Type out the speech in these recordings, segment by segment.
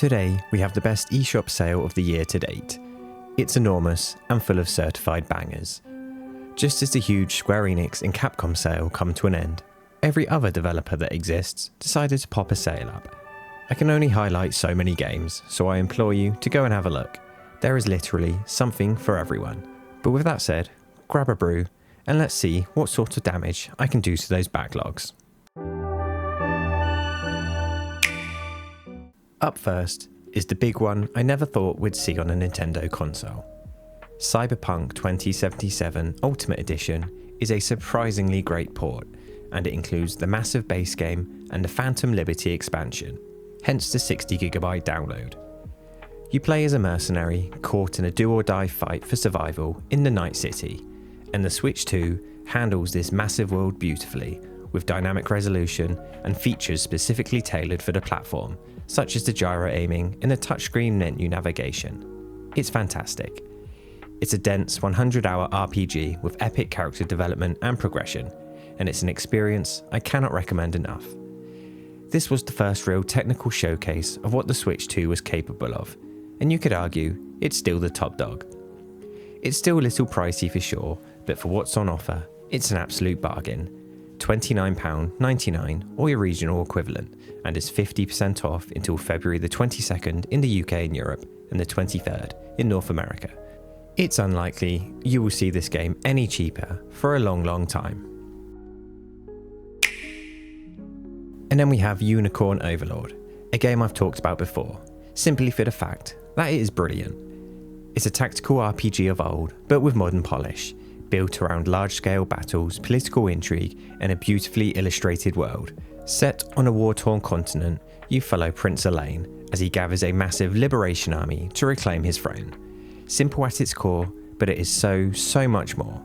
Today we have the best eShop sale of the year to date. It's enormous and full of certified bangers. Just as the huge Square Enix and Capcom sale come to an end, every other developer that exists decided to pop a sale up. I can only highlight so many games, so I implore you to go and have a look. There is literally something for everyone. But with that said, grab a brew and let's see what sort of damage I can do to those backlogs. Up first is the big one I never thought we'd see on a Nintendo console. Cyberpunk 2077 Ultimate Edition is a surprisingly great port, and it includes the massive base game and the Phantom Liberty expansion, hence the 60GB download. You play as a mercenary caught in a do-or-die fight for survival in the Night City, and the Switch 2 handles this massive world beautifully, with dynamic resolution and features specifically tailored for the platform, such as the gyro aiming and the touchscreen menu navigation. It's fantastic. It's a dense 100-hour RPG with epic character development and progression, and it's an experience I cannot recommend enough. This was the first real technical showcase of what the Switch 2 was capable of, and you could argue it's still the top dog. It's still a little pricey for sure, but for what's on offer, it's an absolute bargain. £29.99 or your regional equivalent, and is 50% off until February the 22nd in the UK and Europe and the 23rd in North America. It's unlikely you will see this game any cheaper for a long time. And then we have Unicorn Overlord, a game I've talked about before, simply for the fact that it is brilliant. It's a tactical RPG of old, but with modern polish, built around large-scale battles, political intrigue, and a beautifully illustrated world. Set on a war-torn continent, you follow Prince Elaine as he gathers a massive liberation army to reclaim his throne. Simple at its core, but it is so much more.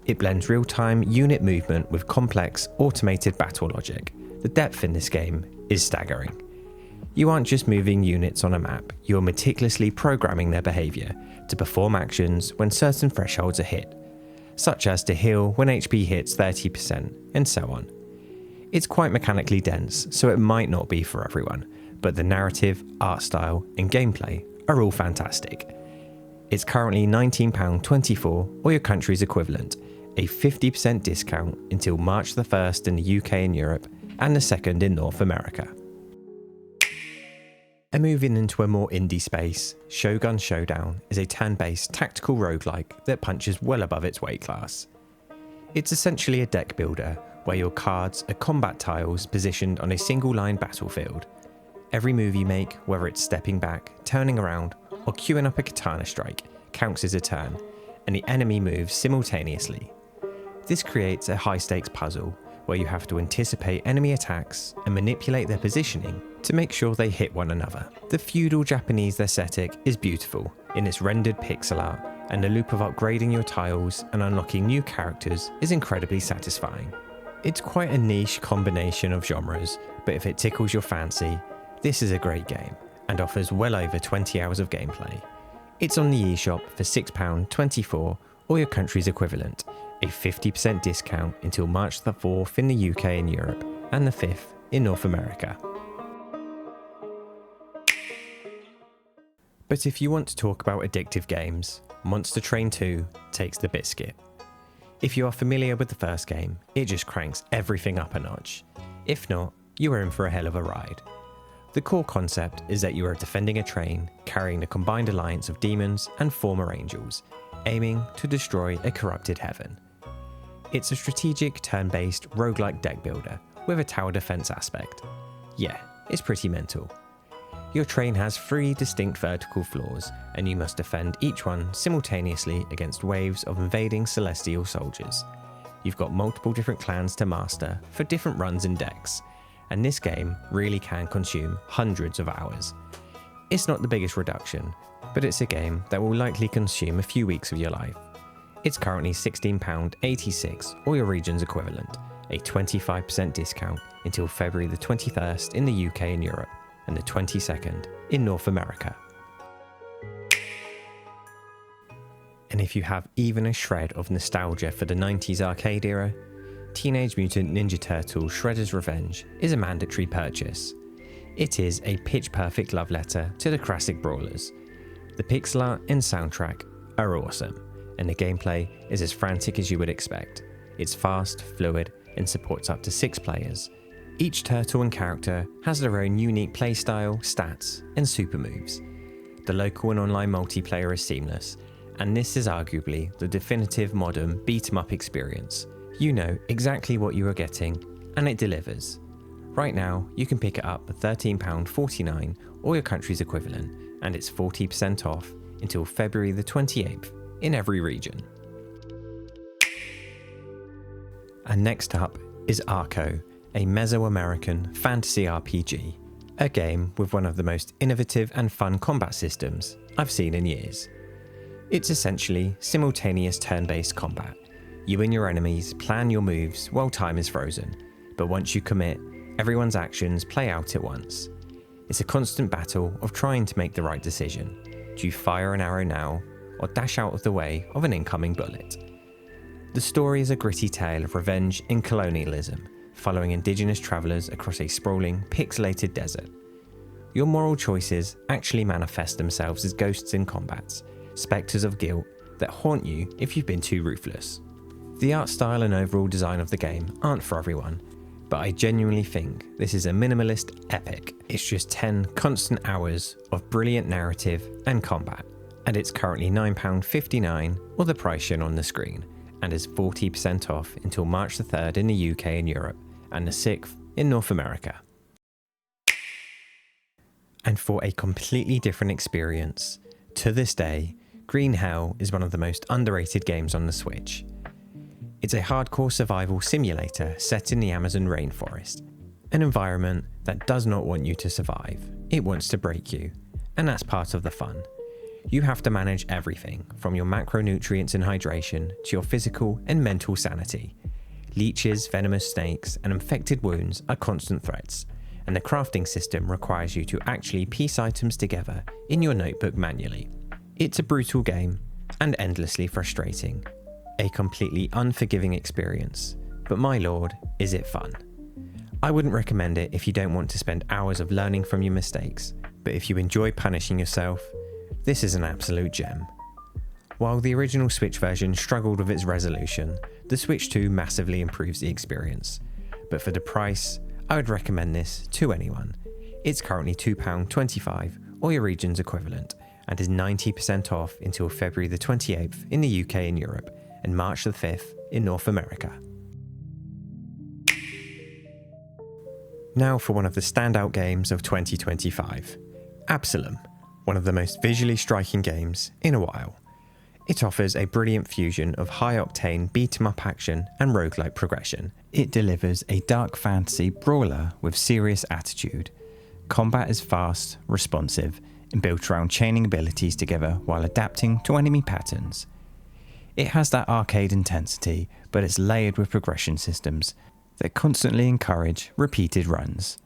It blends real-time unit movement with complex, automated battle logic. The depth in this game is staggering. You aren't just moving units on a map, you're meticulously programming their behaviour to perform actions when certain thresholds are hit, such as to heal when HP hits 30%, and so on. It's quite mechanically dense, so it might not be for everyone, but the narrative, art style, and gameplay are all fantastic. It's currently £19.24 or your country's equivalent, a 50% discount until March the 1st in the UK and Europe, and the 2nd in North America. And moving into a more indie space, Shogun Showdown is a turn-based tactical roguelike that punches well above its weight class. It's essentially a deck builder where your cards are combat tiles positioned on a single-line battlefield. Every move you make, whether it's stepping back, turning around, or queuing up a katana strike, counts as a turn, and the enemy moves simultaneously. This creates a high-stakes puzzle where you have to anticipate enemy attacks and manipulate their positioning to make sure they hit one another. The feudal Japanese aesthetic is beautiful in its rendered pixel art, and the loop of upgrading your tiles and unlocking new characters is incredibly satisfying. It's quite a niche combination of genres, but if it tickles your fancy, this is a great game and offers well over 20 hours of gameplay. It's on the eShop for £6.24 or your country's equivalent, a 50% discount until March the 4th in the UK and Europe, and the 5th in North America. But if you want to talk about addictive games, Monster Train 2 takes the biscuit. If you are familiar with the first game, it just cranks everything up a notch. If not, you are in for a hell of a ride. The core concept is that you are defending a train carrying the combined alliance of demons and former angels, aiming to destroy a corrupted heaven. It's a strategic turn-based roguelike deck builder with a tower defense aspect. Yeah, it's pretty mental. Your train has 3 distinct vertical floors, and you must defend each one simultaneously against waves of invading celestial soldiers. You've got multiple different clans to master for different runs and decks, and this game really can consume hundreds of hours. It's not the biggest reduction, but it's a game that will likely consume a few weeks of your life. It's currently £16.86 or your region's equivalent, a 25% discount until February the 21st in the UK and Europe, and the 22nd in North America. And if you have even a shred of nostalgia for the 90s arcade era, Teenage Mutant Ninja Turtles Shredder's Revenge is a mandatory purchase. It is a pitch-perfect love letter to the classic brawlers. The pixel art and soundtrack are awesome, and the gameplay is as frantic as you would expect. It's fast, fluid, and supports up to 6 players. Each turtle and character has their own unique playstyle, stats, and super moves. The local and online multiplayer is seamless, and this is arguably the definitive modern beat-em-up experience. You know exactly what you are getting, and it delivers. Right now, you can pick it up for £13.49 or your country's equivalent, and it's 40% off until February the 28th in every region. And next up is Arco, a Mesoamerican fantasy RPG, a game with one of the most innovative and fun combat systems I've seen in years. It's essentially simultaneous turn-based combat. You and your enemies plan your moves while time is frozen, but once you commit, everyone's actions play out at once. It's a constant battle of trying to make the right decision. Do you fire an arrow now, or dash out of the way of an incoming bullet? The story is a gritty tale of revenge and colonialism, following indigenous travellers across a sprawling, pixelated desert. Your moral choices actually manifest themselves as ghosts in combats, spectres of guilt that haunt you if you've been too ruthless. The art style and overall design of the game aren't for everyone, but I genuinely think this is a minimalist epic. It's just 10 constant hours of brilliant narrative and combat, and it's currently £9.59 or the price shown on the screen, and is 40% off until March the 3rd in the UK and Europe, and the 6th in North America. And for a completely different experience, to this day, Green Hell is one of the most underrated games on the Switch. It's a hardcore survival simulator set in the Amazon rainforest, an environment that does not want you to survive, it wants to break you, and that's part of the fun. You have to manage everything, from your macronutrients and hydration to your physical and mental sanity. Leeches, venomous snakes, and infected wounds are constant threats, and the crafting system requires you to actually piece items together in your notebook manually. It's a brutal game, and endlessly frustrating. A completely unforgiving experience, but my lord, is it fun. I wouldn't recommend it if you don't want to spend hours of learning from your mistakes, but if you enjoy punishing yourself, this is an absolute gem. While the original Switch version struggled with its resolution, the Switch 2 massively improves the experience. But for the price, I would recommend this to anyone. It's currently £2.25 or your region's equivalent, and is 90% off until February the 28th in the UK and Europe, and March the 5th in North America. Now for one of the standout games of 2025, Absolum, one of the most visually striking games in a while. It offers a brilliant fusion of high-octane beat-em-up action and roguelike progression. It delivers a dark fantasy brawler with serious attitude. Combat is fast, responsive, and built around chaining abilities together while adapting to enemy patterns. It has that arcade intensity, but it's layered with progression systems that constantly encourage repeated runs.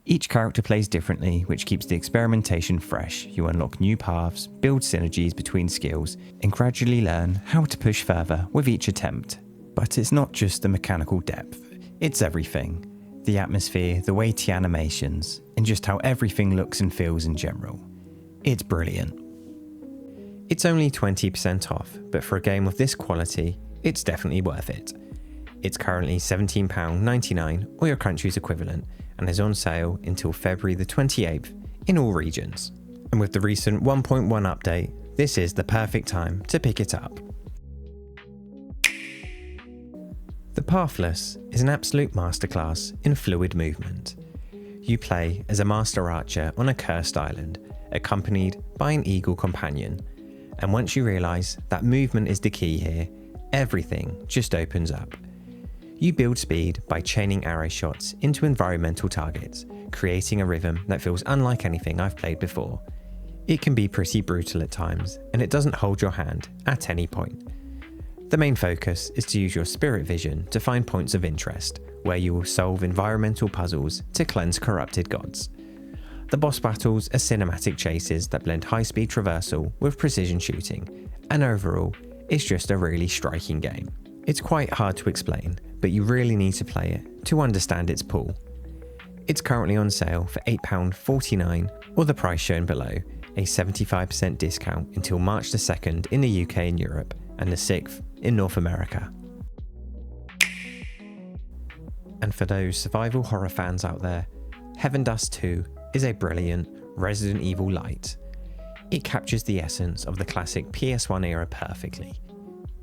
Each character plays differently, which keeps the experimentation fresh. You unlock new paths, build synergies between skills, and gradually learn how to push further with each attempt. But it's not just the mechanical depth, it's everything. The atmosphere, the weighty animations, and just how everything looks and feels in general. It's brilliant. It's only 20% off, but for a game of this quality, it's definitely worth it. It's currently £17.99 or your country's equivalent, and is on sale until February the 28th in all regions. And with the recent 1.1 update, this is the perfect time to pick it up. The Pathless is an absolute masterclass in fluid movement. You play as a master archer on a cursed island, accompanied by an eagle companion, and once you realise that movement is the key here, everything just opens up. You build speed by chaining arrow shots into environmental targets, creating a rhythm that feels unlike anything I've played before. It can be pretty brutal at times, and it doesn't hold your hand at any point. The main focus is to use your spirit vision to find points of interest, where you will solve environmental puzzles to cleanse corrupted gods. The boss battles are cinematic chases that blend high-speed traversal with precision shooting, and overall, it's just a really striking game. It's quite hard to explain, but you really need to play it to understand its pull. It's currently on sale for £8.49 or the price shown below, a 75% discount until March the 2nd in the UK and Europe and the 6th in North America. And for those survival horror fans out there, Heaven Dust 2 is a brilliant Resident Evil light. It captures the essence of the classic PS1 era perfectly.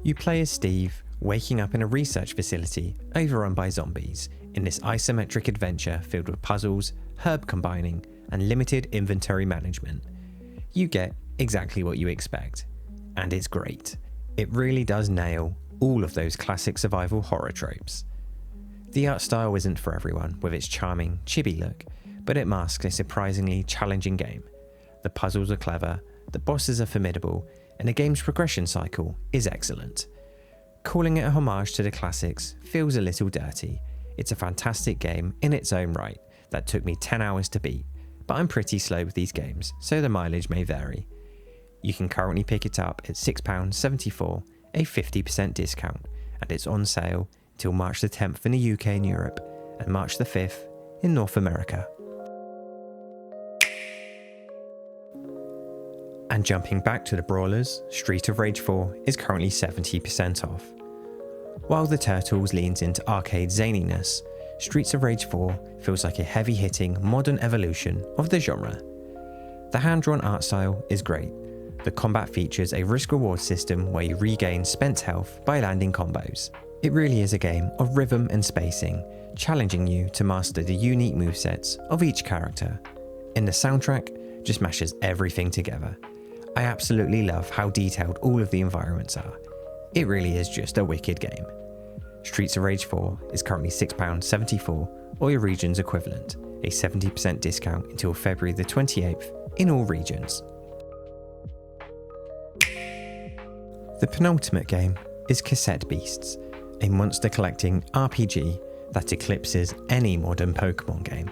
You play as Steve, waking up in a research facility overrun by zombies in this isometric adventure filled with puzzles, herb combining, and limited inventory management. You get exactly what you expect, and it's great. It really does nail all of those classic survival horror tropes. The art style isn't for everyone with its charming, chibi look, but it masks a surprisingly challenging game. The puzzles are clever, the bosses are formidable, and the game's progression cycle is excellent. Calling it a homage to the classics feels a little dirty. It's a fantastic game in its own right that took me 10 hours to beat, but I'm pretty slow with these games, so the mileage may vary. You can currently pick it up at £6.74, a 50% discount, and it's on sale till March the 10th in the UK and Europe, and March the 5th in North America. And jumping back to the brawlers, Streets of Rage 4 is currently 70% off. While the Turtles leans into arcade zaniness, Streets of Rage 4 feels like a heavy-hitting modern evolution of the genre. The hand-drawn art style is great. The combat features a risk-reward system where you regain spent health by landing combos. It really is a game of rhythm and spacing, challenging you to master the unique movesets of each character. And the soundtrack just mashes everything together. I absolutely love how detailed all of the environments are. It really is just a wicked game. Streets of Rage 4 is currently £6.74 or your region's equivalent, a 70% discount until February the 28th in all regions. The penultimate game is Cassette Beasts, a monster collecting RPG that eclipses any modern Pokemon game.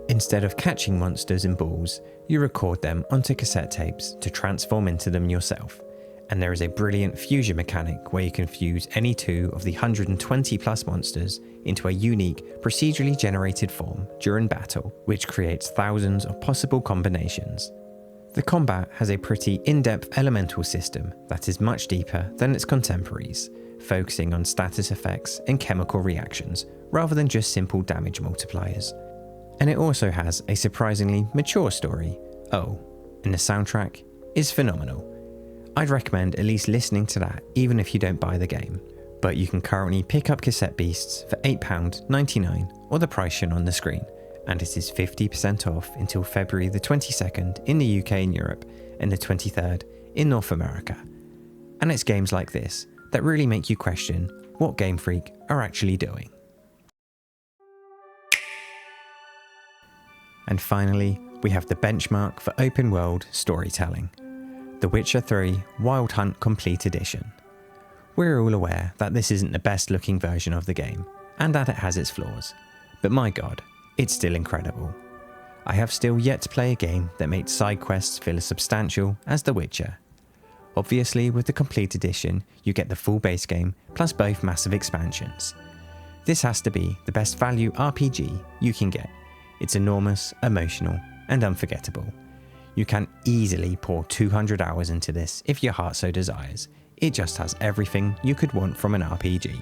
Instead of catching monsters in balls, you record them onto cassette tapes to transform into them yourself, and there is a brilliant fusion mechanic where you can fuse any two of the 120 plus monsters into a unique, procedurally generated form during battle, which creates thousands of possible combinations. The combat has a pretty in-depth elemental system that is much deeper than its contemporaries, focusing on status effects and chemical reactions rather than just simple damage multipliers. And it also has a surprisingly mature story. Oh, and the soundtrack is phenomenal. I'd recommend at least listening to that even if you don't buy the game, but you can currently pick up Cassette Beasts for £8.99 or the price shown on the screen, and it is 50% off until February the 22nd in the UK and Europe and the 23rd in North America. And it's games like this that really make you question what Game Freak are actually doing. And finally, we have the benchmark for open world storytelling, The Witcher 3 Wild Hunt Complete Edition. We're all aware that this isn't the best looking version of the game, and that it has its flaws, but my god, it's still incredible. I have still yet to play a game that makes side quests feel as substantial as The Witcher. Obviously, with the Complete Edition, you get the full base game plus both massive expansions. This has to be the best value RPG you can get. It's enormous, emotional, and unforgettable. You can easily pour 200 hours into this if your heart so desires. It just has everything you could want from an RPG.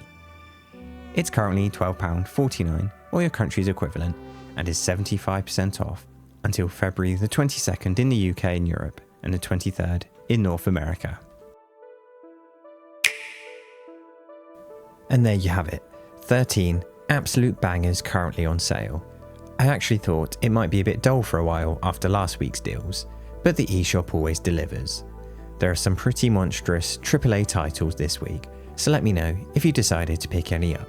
It's currently £12.49 or your country's equivalent, and is 75% off until February the 22nd in the UK and Europe and the 23rd in North America. And there you have it, 13 absolute bangers currently on sale. I actually thought it might be a bit dull for a while after last week's deals, but the eShop always delivers. There are some pretty monstrous AAA titles this week, so let me know if you decided to pick any up.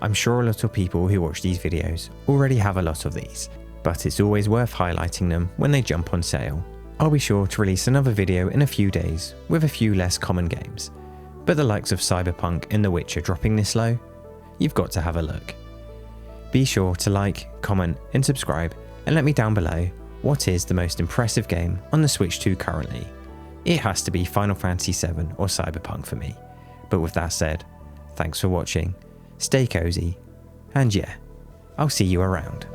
I'm sure a lot of people who watch these videos already have a lot of these, but it's always worth highlighting them when they jump on sale. I'll be sure to release another video in a few days with a few less common games, but the likes of Cyberpunk and The Witcher dropping this low, you've got to have a look. Be sure to like, comment and subscribe, and let me down below what is the most impressive game on the Switch 2 currently. It has to be Final Fantasy VII or Cyberpunk for me. But with that said, thanks for watching, stay cozy, and yeah, I'll see you around.